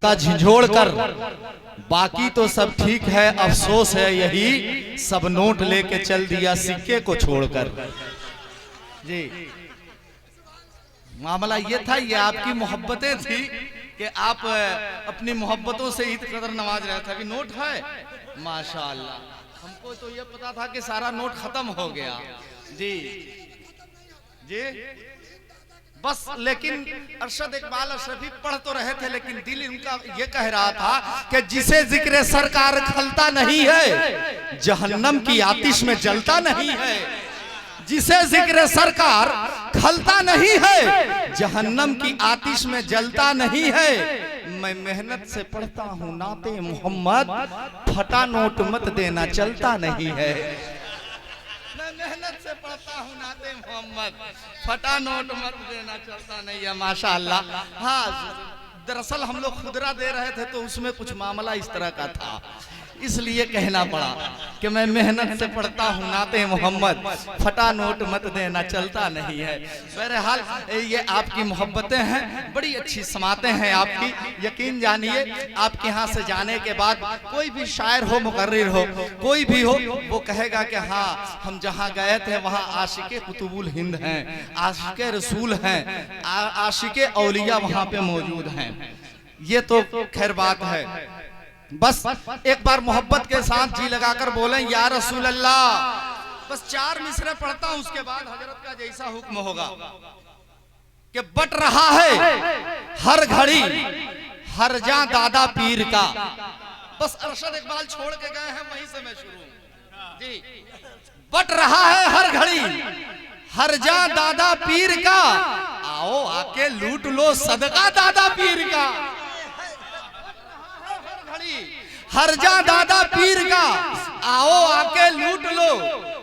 का झिझोड़ कर, बाकी तो सब ठीक है, अफसोस है यही सब नोट लेके चल दिया सिक्के को छोड़कर। जी मामला ये था, ये आपकी मोहब्बतें थी कि आप अपनी मोहब्बतों से ईद कदर नवाज रहे थे। कि नोट है माशाअल्लाह, हमको तो ये पता था कि सारा नोट खत्म हो गया। जी जी बस, लेकिन अरशद इकबाल अशरफी पढ़ तो रहे थे, लेकिन दिल उनका ये कह रहा था कि जिसे जिक्र सरकार खलता नहीं है, जहन्नम की आतिश में जलता नहीं है। जिसे जिक्र सरकार खलता नहीं है, जहन्नम की आतिश में जलता नहीं है। मैं मेहनत से पढ़ता हूँ नाते मोहम्मद, फटा नोट मत देना चलता नहीं है। मेहनत से पढ़ता हूँ नाते मोहम्मद, फटा नोट मत देना चलता नहीं है। माशाअल्लाह। हाँ, दरअसल हम लोग खुदरा दे रहे थे तो उसमें कुछ मामला इस तरह का था, इसलिए कहना पड़ा कि मैं मेहनत से पढ़ता हूँ नाते मोहम्मद, फटा नोट मत देना चलता नहीं है। बहरहाल ये आपकी मोहब्बतें हैं, बड़ी अच्छी समातें हैं आपकी। यकीन जानिए, आपके यहाँ से जाने के बाद कोई भी शायर हो, मुकर्रिर हो, कोई भी हो, वो कहेगा कि हाँ हम जहाँ गए थे वहाँ आशिके कुतुबुल हिंद हैं, आशिके रसूल हैं, आशिके औलिया वहाँ पे मौजूद हैं। ये तो खैर बात है। बस एक बार मोहब्बत के साथ जी लगाकर बोलें या रसूल अल्लाह। बस 4 मिसरे पढ़ता हूं, उसके बाद हजरत का जैसा हुक्म होगा कि बट रहा है हर घड़ी हर जा दादा पीर का। बस अरशद इकबाल छोड़ के गए हैं, वहीं से मैं शुरू। जी, बट रहा है हर घड़ी हर जा दादा पीर का, आओ आके लूट लो सदका दादा पीर का। हर जा दादा पीर का, आओ आके लूट लो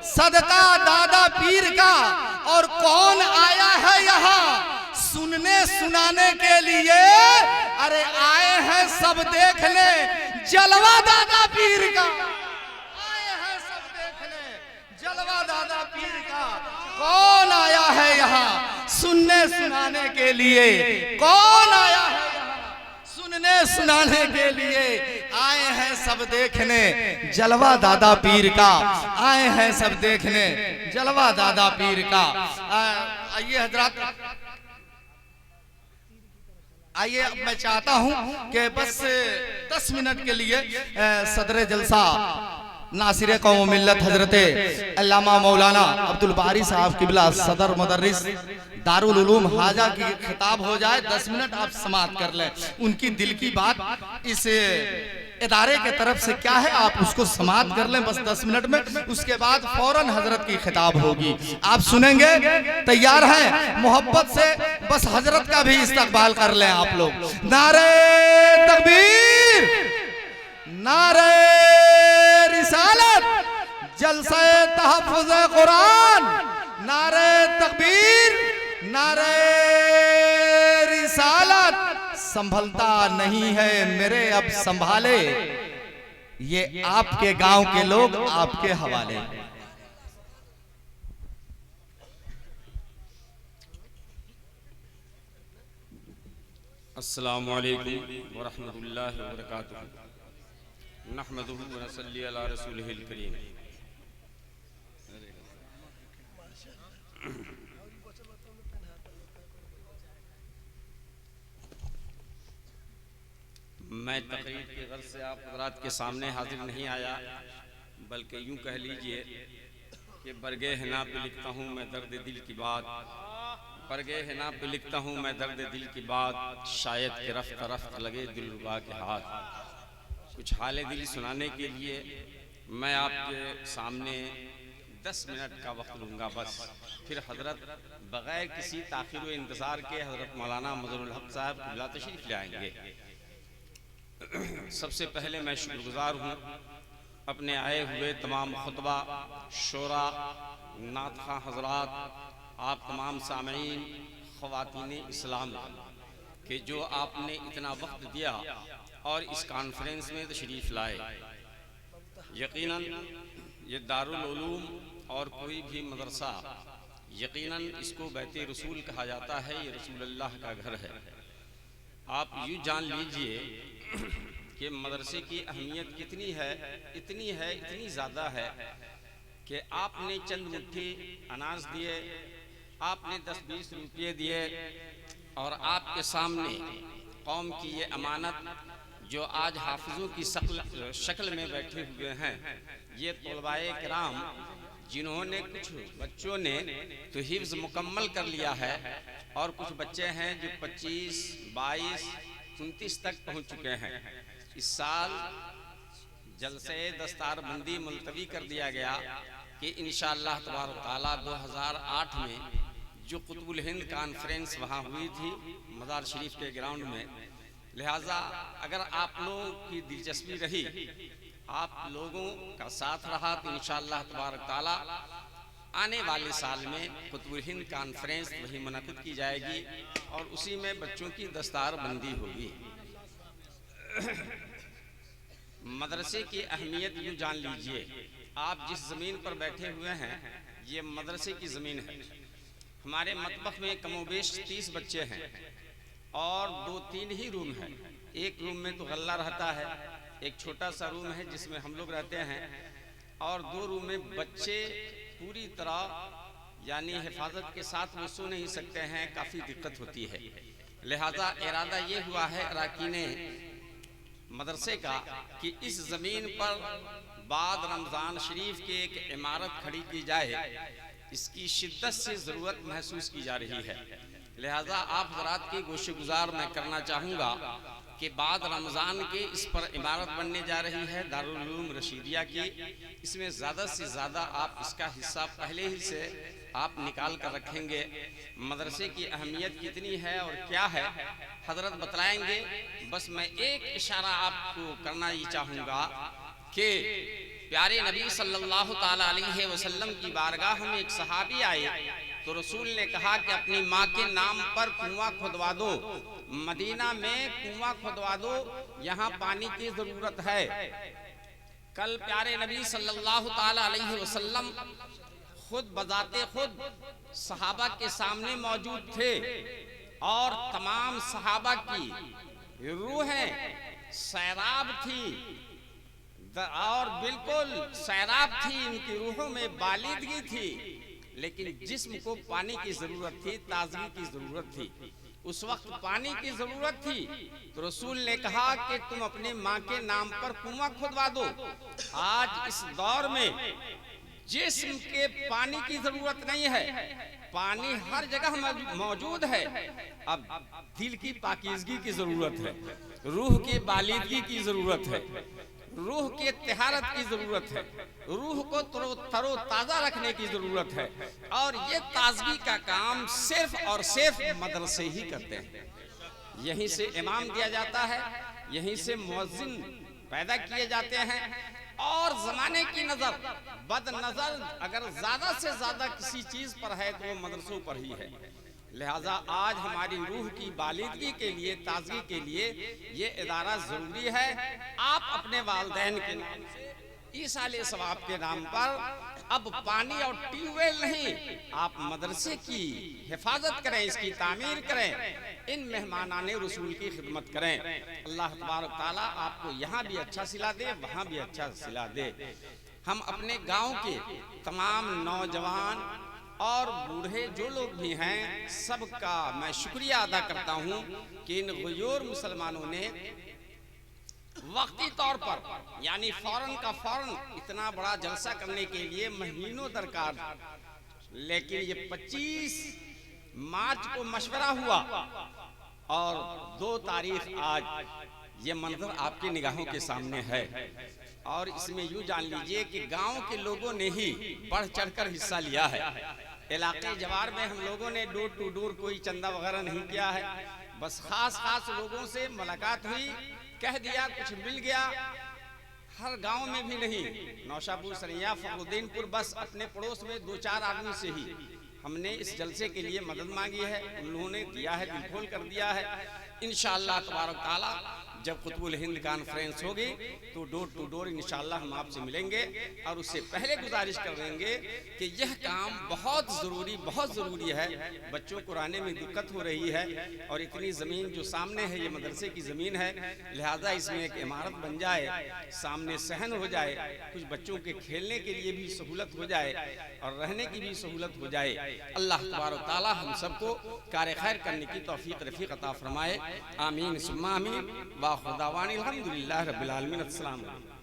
सदका दादा पीर का। और कौन आया है यहाँ सुनने सुनाने के लिए, अरे आए हैं सब देखने जलवा दादा पीर का। आए हैं सब देखने जलवा दादा पीर का। कौन आया है यहाँ सुनने सुनाने के लिए, कौन आया है सुनने सुनाने के लिए, आए हैं सब देखने जलवा दादा पीर का। आए हैं सब देखने जलवा दादा पीर का। आइए हजरात, आइए। अब मैं चाहता हूं कि बस 10 मिनट के लिए सदर जलसा नासिर कौम मिल्लत हजरते अल्लामा मौलाना अब्दुल बारी साहब किबला सदर मुदर्रिस दारुल उलूम हाजा की खिताब हो जाए। 10 मिनट आप समाअत कर लें। उनकी दिल की बात इस इदारे के तरफ से क्या है, आप उसको समाअत कर लें बस 10 मिनट में। उसके बाद फौरन हजरत की खिताब होगी, आप सुनेंगे। तैयार हैं मोहब्बत से? बस हजरत का भी इस्तकबाल कर लें आप लोग। नारे तकबीर, नारे रिसालत, जलसा तहफ्फुज़ कुरान, नारे तकबीर, नारे रिसालत। संभलता नहीं है मेरे अब संभाले, ये आपके गांव के लोग आपके हवाले। अस्सलामु अलैकुम व रहमतुल्लाहि व बरकातुहू। नहमदुहु व नसल्ली अला रसूलिहिल करीम। मैं तकरीर के गर्ज से आप हज़रात के सामने हाजिर नहीं आया, बल्कि यूं कह लीजिए कि बरगे हिना पे लिखता हूँ मैं दर्द दिल की बात, बरगे हिना पे लिखता हूँ मैं दर्द दिल की बात, शायद कि रफ्त रफ्त लगे दिलरुबा के हाथ। कुछ हाल दिल सुनाने के लिए मैं आपके सामने 10 मिनट का वक्त लूँगा बस। फिर हजरत बग़ैर किसी ताख़ीर व इंतज़ार के हजरत मौलाना मज़हरुल हक़ साहब क़िबला तशरीफ़ ले आएंगे। सबसे पहले मैं शुक्रगुज़ार हूँ अपने आए हुए तमाम खुतबा शोरा नातख़ा हज़रात, आप तमाम सामईन ख़वातीन इस्लाम के जो आपने इतना वक्त दिया और इस कॉन्फ्रेंस में तशरीफ़ लाए। यकीनन ये दारुल उलूम और कोई भी मदरसा यकीनन इसको बैत रसूल कहा जाता है, ये रसूल अल्लाह का घर है। आप यूँ जान लीजिए कि मदरसे की अहमियत कितनी है, इतनी ज़्यादा है कि आपने चंद मुट्ठी अनाज दिए, आपने 10-20 रुपये दिए और आपके सामने कौम की ये अमानत जो आज हाफिज़ों की शक्ल में बैठे हुए हैं, ये तलबाए किराम जिन्होंने, कुछ बच्चों ने तो हिफ्ज़ मुकम्मल कर लिया है और कुछ बच्चे हैं जो 25, 22, 29 तक पहुंच चुके हैं। इस साल जलसे दस्तारबंदी मुलतवी कर दिया गया कि इंशाअल्लाह तबारक तआला 2008 में जो कुतुबुल हिंद कॉन्फ्रेंस वहाँ हुई थी मज़ार शरीफ के ग्राउंड में, लिहाजा अगर आप लोगों की दिलचस्पी रही, आप लोगों का साथ रहा, तो इंशाअल्लाह तबारक तआला आने वाले साल में कुतुबुल हिंद कॉन्फ्रेंस वही मुनक़िद की जाएगी और उसी में बच्चों की दस्तारबंदी होगी। मदरसे की अहमियत यूँ जान लीजिए, आप जिस ज़मीन पर बैठे हुए हैं ये मदरसे की ज़मीन है। हमारे मतबख में कमोबेश 30 बच्चे हैं और 2-3 ही रूम हैं। एक रूम में तो गल्ला रहता है, एक छोटा सा रूम है जिसमें हम लोग रहते हैं, और 2 रूम में बच्चे पूरी तरह यानी हिफाजत के साथ वो सो नहीं सकते हैं, काफ़ी दिक्कत होती है। लिहाजा इरादा ये हुआ है अरकाने मदरसे का कि इस ज़मीन पर बाद रमज़ान शरीफ की एक इमारत खड़ी की जाए, इसकी शिद्दत से ज़रूरत महसूस की जा रही है। लिहाजा आप हज़रात की गोशगुजार मैं करना चाहूँगा कि बाद रमज़ान के इस पर इमारत बनने जा रही है दारुल उलूम रशीदिया की। इसमें ज़्यादा से ज़्यादा आप इसका हिस्सा पहले ही से आप निकाल कर रखेंगे। मदरसे की अहमियत कितनी है और क्या है हज़रत बतलाएंगे। बस मैं एक इशारा आपको करना ही चाहूँगा कि प्यारे नबी सल्लल्लाहु ताला अलैहि वसल्लम की बारगाह में एक सहाबी आए तो रसूल ने कहा कि अपनी माँ के नाम पर कुआं खुदवा दो, मदीना में कुआं खुदवा दो, यहाँ पानी की जरूरत है। कल प्यारे नबी सल्लल्लाहु ताला अलैहि वसल्लम खुद बजाते खुद सहाबा के सामने मौजूद थे और तमाम सहाबा की रूहें सैराब थी और बिल्कुल सैराब थी, इनकी रूहों में बालिदगी थी, लेकिन जिस्म को पानी की जरूरत थी, ताजगी की जरूरत थी। उस वक्त पानी की जरूरत थी तो रसूल ने कहा कि तुम अपनी माँ के नाम पर कुआं खुदवा दो। आज इस दौर में जिस्म के पानी की जरूरत नहीं है, पानी हर जगह मौजूद है। अब दिल की पाकीज़गी की जरूरत है, रूह की बालिदगी की जरूरत है, रूह के तहारत की जरूरत है, रूह को तरो ताज़ा रखने की जरूरत है। और ये ताजगी का काम सिर्फ और सिर्फ मदरसे ही करते हैं। यहीं से इमाम दिया जाता है, यहीं से मुअज्जिन पैदा किए जाते हैं। और जमाने की नजर बद नजर अगर ज्यादा से ज्यादा किसी चीज पर है तो वो मदरसों पर ही है। लिहाजा आज हमारी रूह की बालिदगी के लिए, ताजगी के लिए ये इदारा जरूरी है। आप अपने वालिदैन के नाम से ईसाले सवाब के नाम पर अब पानी और ट्यूबवेल नहीं, आप मदरसे की हिफाजत करें, इसकी तामीर करें, इन मेहमानाने रसूल की खिदमत करें। अल्लाह तबारक ताला आपको यहाँ भी अच्छा सिला दे, वहाँ भी अच्छा सिला दे। हम अपने गांव के तमाम नौजवान और बूढ़े जो लोग भी हैं सबका मैं शुक्रिया अदा करता हूँ कि इन गुयूर मुसलमानों ने वक्ती तौर पर यानी फौरन का फौरन इतना बड़ा जलसा करने के लिए महीनों दरकार, लेकिन ये 25 मार्च को मशवरा हुआ और 2 तारीख आज ये मंजर आपकी निगाहों के सामने है। और इसमें यूँ जान लीजिए कि गांव के लोगों ने ही बढ़ चढ़कर हिस्सा लिया है। इलाके जवार में हम लोगों ने डोर टू डोर कोई चंदा वगैरह नहीं किया है, बस खास लोगों से मुलाकात हुई, कह दिया, कुछ मिल गया। हर गांव में भी नहीं, नौशापुर, सरिया, फखरुद्दीनपुर, बस अपने पड़ोस में 2-4 आदमी से ही हमने इस जलसे के लिए मदद मांगी है। उन्होंने दिया है, दिल खोल कर दिया है। इंशाअल्लाह तबारक ताला जब कुतुबुल हिंद कॉन्फ्रेंस होगी तो डोर टू डोर इंशाल्लाह हम आपसे मिलेंगे। और उससे पहले गुजारिश कर देंगे कि यह काम बहुत ज़रूरी है। बच्चों को रहने में दिक्कत हो रही है और इतनी ज़मीन जो सामने है ये मदरसे की ज़मीन है, लिहाजा इसमें एक इमारत बन जाए, सामने सहन हो जाए, कुछ बच्चों के खेलने के लिए भी सहूलत हो जाए और रहने की भी सहूलत हो जाए। अल्लाह तबारक व तआला हम सबको कार्य खैर करने की तौफीक रफ़ीक अता फरमाए। आमीन सुम्मा आमीन। व आखिर दावाना अल्हम्दुलिल्लाहि रब्बिल आलमीन। अस्सलाम वालेकुम।